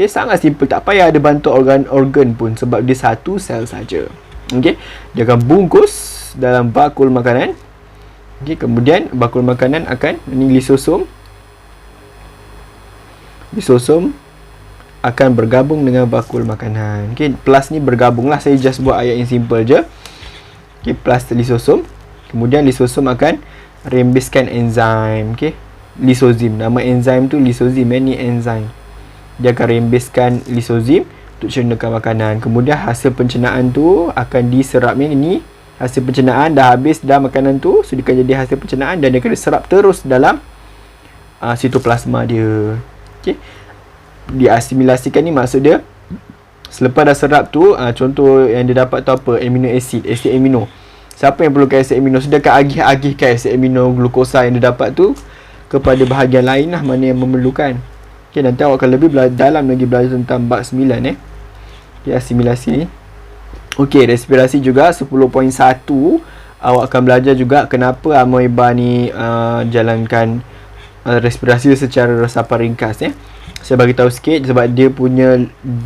Sangat simple. Tak payah ada bantu organ-organ pun, sebab dia satu sel saja. Dia akan bungkus dalam bakul makanan. Kemudian bakul makanan akan, ini lisosom. Lisosom akan bergabung dengan bakul makanan. Plus ni bergabung lah. Saya just buat ayat yang simple je. Plus lisosom. Kemudian lisosom akan rembeskan enzim. Lisozim. Nama enzim tu lisozim. Ni enzim. Dia akan rembeskan lisozim untuk cernakan makanan. Kemudian hasil pencernaan tu akan diserap ni. Hasil pencernaan dah habis dah makanan tu. So dia akan jadi hasil pencernaan dan dia akan diserap terus dalam sitoplasma dia. Diasimilasikan ni maksud dia selepas dah serap tu, contoh yang dia dapat tu apa? Amino acid, asid amino. Siapa yang perlukan asid amino? So dia akan agih-agihkan asid amino glukosa yang dia dapat tu kepada bahagian lain lah, mana yang memerlukan. Nanti awak akan lebih dalam lagi belajar tentang bab 9 asimilasi ni. Respirasi juga 10.1 awak akan belajar juga kenapa amoeba ni jalankan respirasi secara resapan ringkas. Saya bagi tahu sikit sebab dia punya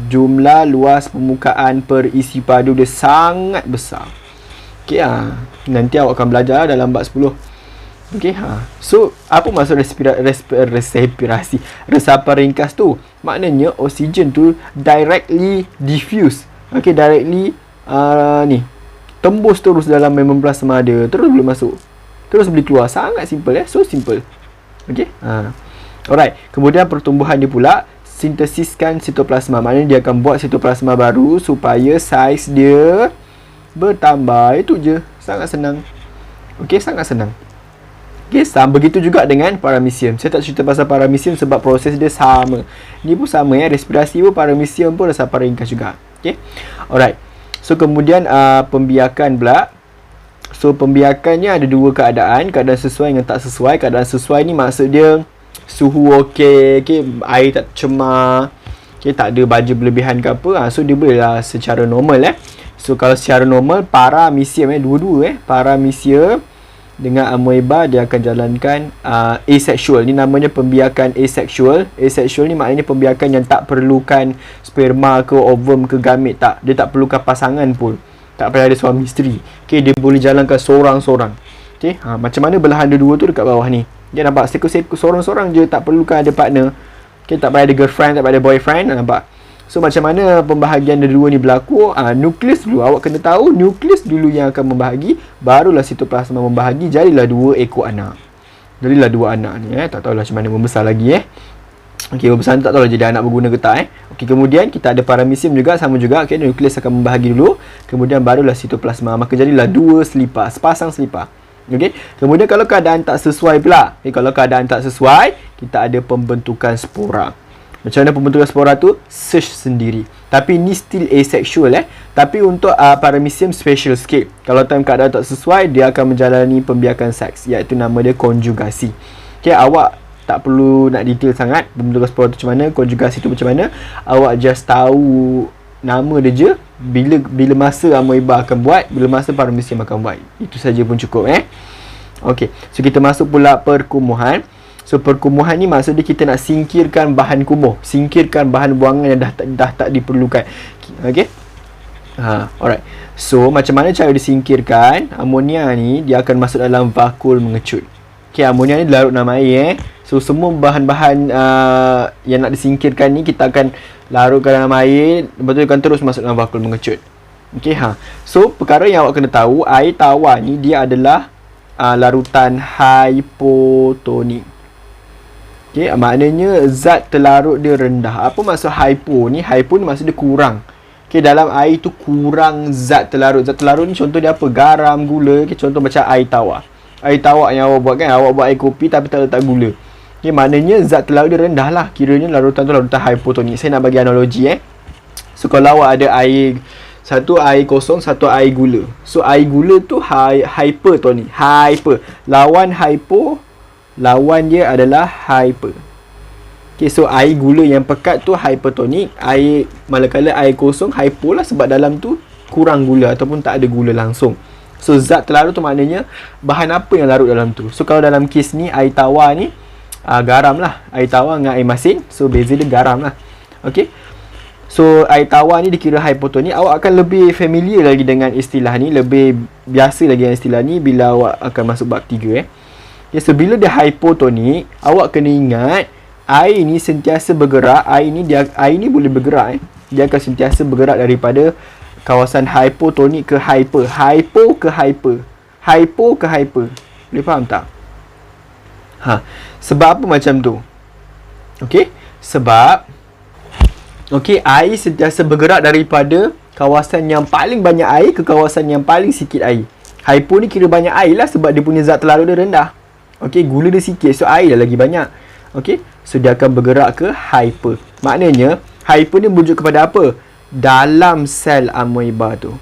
jumlah luas permukaan per isi padu dia sangat besar. Nanti awak akan belajar dalam bab 10. So apa maksud respirasi? Resapan ringkas tu maknanya oksigen tu directly diffuse. Directly tembus terus dalam membran plasma dia, terus boleh masuk, terus boleh keluar. Sangat simple. So simple. Alright. Kemudian pertumbuhan dia pula, sintesiskan sitoplasma. Maknanya dia akan buat sitoplasma baru supaya saiz dia bertambah. Itu je. Sangat senang. Sangat senang. Begitu juga dengan paramecium. Saya tak cerita pasal paramecium sebab proses dia sama. Ni pun sama respirasi pun, paramecium pun resapan ringkas juga. Alright. So kemudian pembiakan pula. So pembiakannya ada dua keadaan. Keadaan sesuai dengan tak sesuai. Keadaan sesuai ni maksud dia suhu air tak cemar, tak ada baju berlebihan ke apa. So dia boleh lah secara normal. So kalau secara normal, paramecium dua-dua paramecium dengan amoeba dia akan jalankan asexual. Ni namanya pembiakan asexual. Asexual ni maknanya pembiakan yang tak perlukan sperma ke ovum ke gamit. Tak, dia tak perlukan pasangan pun. Tak payah ada suami isteri. Dia boleh jalankan seorang-seorang. Macam mana belahan dua-dua tu dekat bawah ni. Dia nampak seko-seko seorang-seorang je, tak perlukan ada partner. Tak payah ada girlfriend, tak payah ada boyfriend. Nampak? So macam mana pembahagian dua ni berlaku? Nukleus dulu. Awak kena tahu nukleus dulu yang akan membahagi, barulah sitoplasma membahagi. Jadilah dua ekor anak. Jadilah dua anak ni. Tak tahulah macam mana membesar lagi. Membesar tak tahulah jadi anak berguna ke tak. Kemudian kita ada paramecium juga, sama juga. Nukleus akan membahagi dulu, kemudian barulah sitoplasma. Maka jadilah dua selipar, sepasang selipar. Kemudian kalau keadaan tak sesuai pula. Kalau keadaan tak sesuai, kita ada pembentukan spora. Macam mana pembentukan spora tu? Search sendiri. Tapi ni still asexual Tapi untuk paramecium special sikit. Kalau time keadaan tak sesuai, dia akan menjalani pembiakan seks, iaitu nama dia konjugasi. Awak tak perlu nak detail sangat pembentukan spora tu macam mana, konjugasi tu macam mana. Awak just tahu nama dia je. Bila masa amoeba akan buat, bila masa paramecium akan buat. Itu saja pun cukup Okey, so kita masuk pula perkumuhan. So perkumuhan ni maksud dia kita nak singkirkan bahan kumuh, singkirkan bahan buangan yang dah tak diperlukan. Okey. Alright. So macam mana cara disingkirkan? Amonia ni dia akan masuk dalam vakul mengecut. Okey, amonia ni larut dalam air So semua bahan-bahan yang nak disingkirkan ni kita akan larutkan dalam air, lepas tu akan terus masuk dalam vakul mengecut. Okey, So perkara yang awak kena tahu, air tawar ni dia adalah larutan hypotonik. Okey, maknanya zat terlarut dia rendah. Apa maksud hypo ni? Hypo ni maksud dia kurang. Okey, dalam air tu kurang zat terlarut. Zat terlarut ni contoh dia apa? Garam, gula. Okey, contoh macam air tawar. Air tawar yang awak buat kan, awak buat air kopi tapi tak letak gula. Okey, maknanya zat terlarut dia rendah lah. Kiranya larutan tu larutan hypotonik. Saya nak bagi analogi So kalau awak ada air, satu air kosong, satu air gula. So air gula tu hypertonik. Hyper. Lawan hypo, lawan dia adalah hyper. Okay, so air gula yang pekat tu hypertonik. Air, manakala air kosong hypo lah, sebab dalam tu kurang gula ataupun tak ada gula langsung. So zat terlarut tu maknanya bahan apa yang larut dalam tu. So kalau dalam kes ni air tawar ni garam lah. Air tawar dengan air masin. So beza dia garam lah. Okay, so air tawar ni dikira hypotonik. Awak akan lebih familiar lagi dengan istilah ni, lebih biasa lagi dengan istilah ni bila awak akan masuk bab 3 Okay, so bila dia hypotonik, awak kena ingat air ni sentiasa bergerak. Air ni boleh bergerak Dia akan sentiasa bergerak daripada kawasan hypotonik ke hyper, hypo ke hyper, hypo ke hyper. Boleh faham tak? Sebab apa macam tu? Okey, sebab air sentiasa bergerak daripada kawasan yang paling banyak air ke kawasan yang paling sikit air. Hypo ni kira banyak air lah sebab dia punya zat terlarut dia rendah. Okey, gula dia sikit, so air dah lagi banyak. Okey, so dia akan bergerak ke hyper. Maknanya hyper ni merujuk kepada apa? Dalam sel amoeba tu.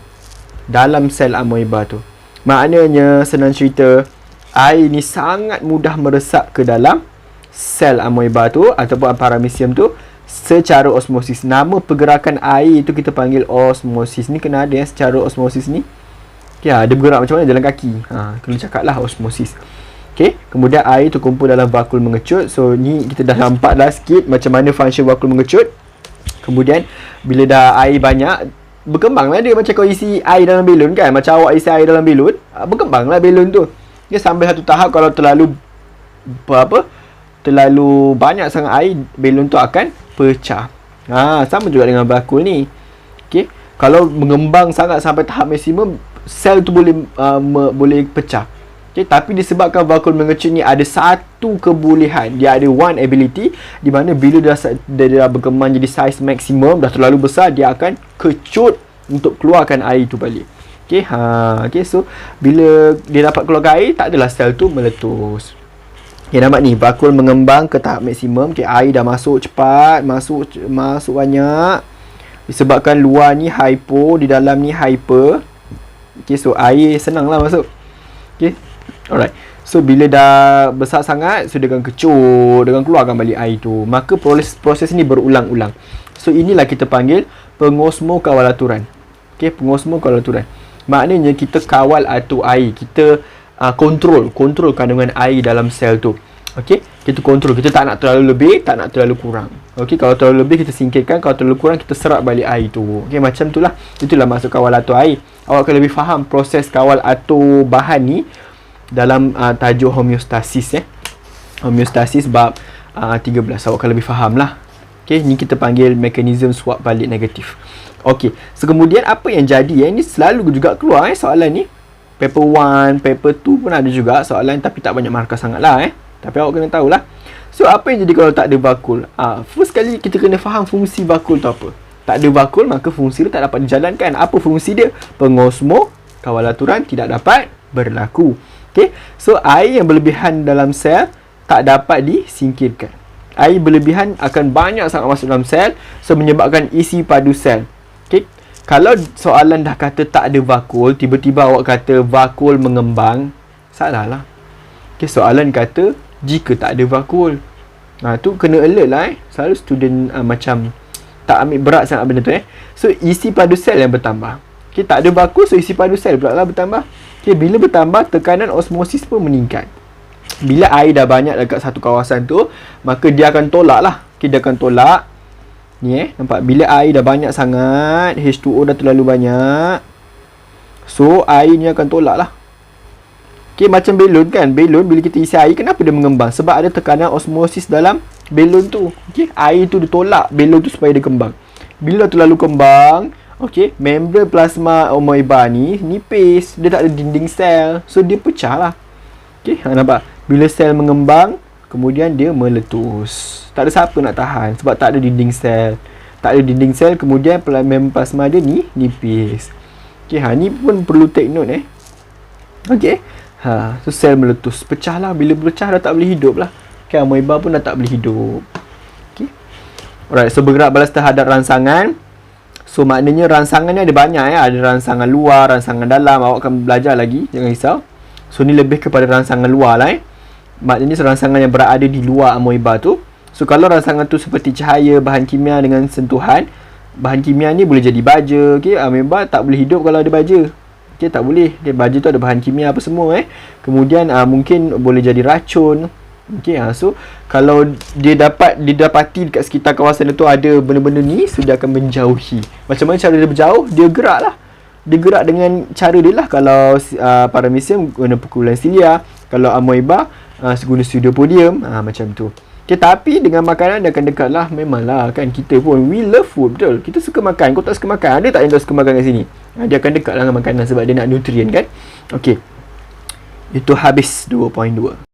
Dalam sel amoeba tu. Maknanya senang cerita, air ni sangat mudah meresap ke dalam sel amoeba tu ataupun paramecium tu secara osmosis. Nama pergerakan air itu kita panggil osmosis. Ni kena ada secara osmosis ni. Ya, dia bergerak macam mana? Jalan kaki. Kena cakap lah osmosis. Okay, kemudian air tu kumpul dalam vakul mengecut. So ni kita dah nampak dah sikit macam mana function vakul mengecut. Kemudian bila dah air banyak, berkembanglah dia macam kau isi air dalam belon kan. Macam awak isi air dalam belon, berkembanglah belon tu. Dia sampai satu tahap kalau terlalu terlalu banyak sangat air, belon tu akan pecah. Sama juga dengan vakul ni. Okay, kalau mengembang sangat sampai tahap maksimum, sel tu boleh pecah. Okay, tapi disebabkan vakul mengecut ni ada satu kebolehan, dia ada one ability di mana bila dia dah berkembang jadi saiz maksimum, dah terlalu besar, dia akan kecut untuk keluarkan air tu balik. Okay, so bila dia dapat keluarkan air, tak adalah sel tu meletus. Okay, nampak ni, vakul mengembang ke tahap maksimum. Okay, air dah masuk cepat, masuk banyak. Disebabkan luar ni hypo, di dalam ni hyper. Okay, so air senang lah masuk. Okay, alright. So bila dah besar sangat, so dia akan kecut, dia akan keluarkan balik air tu. Maka proses ni berulang-ulang. So inilah kita panggil pengosmokawalaturan. Okay, pengosmokawalaturan. Maknanya kita kawal atur air, kita kontrol kandungan air dalam sel tu. Okay, kita kontrol, kita tak nak terlalu lebih, tak nak terlalu kurang. Okay, kalau terlalu lebih kita singkirkan, kalau terlalu kurang kita serap balik air tu. Okay, macam tu lah. Itulah maksud kawal atur air. Awak akan lebih faham proses kawal atur bahan ni dalam tajuk homeostasis homeostasis bab 13. Awak akan lebih faham lah. Okay, ni kita panggil mekanisme swap balik negatif. Okay, so kemudian apa yang jadi ini selalu juga keluar soalan ni. Paper 1, paper 2 pun ada juga soalan, tapi tak banyak markah sangat lah tapi awak kena tahulah. So apa yang jadi kalau tak ada vakul? First kali kita kena faham fungsi vakul tu apa. Tak ada vakul, maka fungsi dia tak dapat dijalankan. Apa fungsi dia? Pengosmokawalaturan tidak dapat berlaku. Okay, so air yang berlebihan dalam sel tak dapat disingkirkan. Air berlebihan akan banyak sangat masuk dalam sel, so menyebabkan isi padu sel. Okay, kalau soalan dah kata tak ada vakul, tiba-tiba awak kata vakul mengembang, salah lah. Okay, soalan kata jika tak ada vakul. Tu kena alert lah Selalu student macam tak ambil berat sangat benda tu So isi padu sel yang bertambah. Okay, tak ada baku, so isi padu sel pula lah bertambah. Okay, bila bertambah, tekanan osmosis pun meningkat. Bila air dah banyak dekat satu kawasan tu, maka dia akan tolak lah. Okay, dia akan tolak. Ni nampak? Bila air dah banyak sangat, H2O dah terlalu banyak, so air ni akan tolak lah. Okay, macam belon kan. Belon bila kita isi air, kenapa dia mengembang? Sebab ada tekanan osmosis dalam belon tu. Okay, air tu ditolak belon tu supaya dia kembang. Bila terlalu kembang, okay, membran plasma amoeba ni nipis. Dia tak ada dinding sel, so dia pecah lah. Okay, nampak? Bila sel mengembang, kemudian dia meletus. Tak ada siapa nak tahan sebab tak ada dinding sel. Tak ada dinding sel, kemudian membran plasma dia ni nipis. Okay, ni pun perlu take note Okay, so sel meletus, pecah lah. Bila pecah dah tak boleh hidup lah. Okay, amoeba pun dah tak boleh hidup. Okay, alright, so bergerak balas terhadap rangsangan. So maknanya rangsangan ni ada banyak Ada rangsangan luar, rangsangan dalam. Awak akan belajar lagi, jangan risau. So ni lebih kepada rangsangan luar lah Maknanya rangsangan yang berada di luar amoeba tu. So kalau rangsangan tu seperti cahaya, bahan kimia dengan sentuhan, bahan kimia ni boleh jadi baja. Okay, amoeba tak boleh hidup kalau ada baja. Okay, tak boleh. Okay, baja tu ada bahan kimia apa semua Kemudian mungkin boleh jadi racun. Okay, so kalau dia didapati dekat sekitar kawasan itu ada benda-benda ni, so dia akan menjauhi. Macam mana cara dia berjauh? Dia gerak lah. Dia gerak dengan cara dia lah. Kalau paramecium guna pukulan silia, kalau amoeba guna pseudopodium, macam tu. Okay, tapi dengan makanan dia akan dekat lah. Memanglah kan, kita pun we love food, betul. Kita suka makan. Kau tak suka makan, ada tak yang tak suka makan kat sini? Dia akan dekat lah dengan makanan sebab dia nak nutrien kan. Okay, itu habis 2.2.